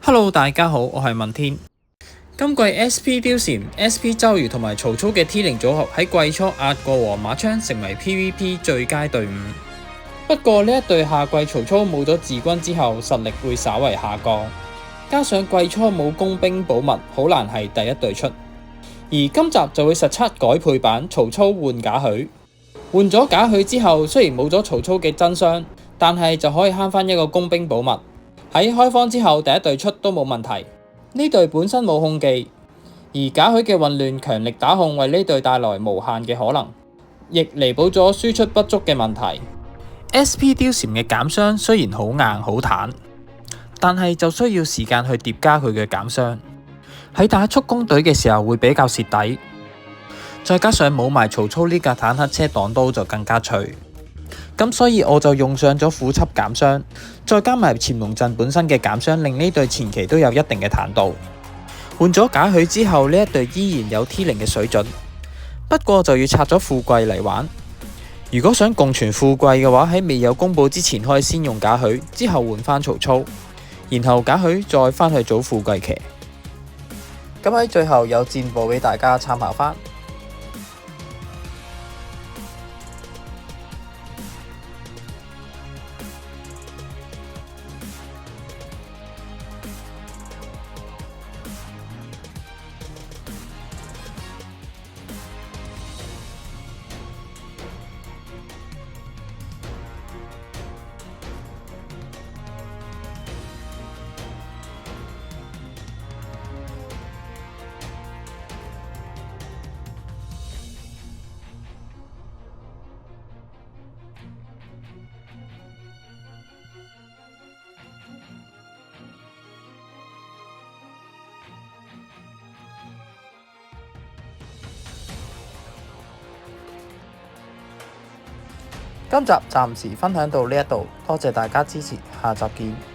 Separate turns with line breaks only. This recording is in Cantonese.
Hello，大家好，我係文天。今季 SP 貂蟬、SP 周瑜同埋曹操嘅 T0組合喺季初壓過黃馬槍，成為 PVP 最佳隊伍。不過呢一隊下季曹操冇咗自軍之後，實力會稍為下降，加上季初冇工兵保密，好難係第一隊出。而今集就會實測改配版，曹操換賈詡。換咗賈詡之後，雖然冇咗曹操嘅真傷，但係就可以慳翻一個工兵保密。喺開荒之後，第一隊出都冇問題。呢隊本身冇控技，而賈詡嘅混亂強力打控為呢隊帶來無限嘅可能，亦彌補咗輸出不足嘅問題。SP 貂蟬嘅減傷雖然好硬好坦，但係就需要時間去疊加佢嘅減傷。喺打速攻隊嘅時候會比較蝕底，再加上冇埋曹操呢架坦克車擋刀就更加脆。咁所以我就用上咗虎輯減傷，再加埋潛龍陣本身嘅減傷，令呢隊前期都有一定嘅坦度。換咗賈詡之後，呢一隊依然有 T0嘅水準，不過就要拆咗富貴嚟玩。如果想共存富貴嘅話，喺未有公佈之前可以先用賈詡，之後換翻曹操，然後賈詡再翻去組富貴騎。咁喺最後有戰報俾大家參考翻。今集暫時分享到呢一度，多謝大家支持，下集見。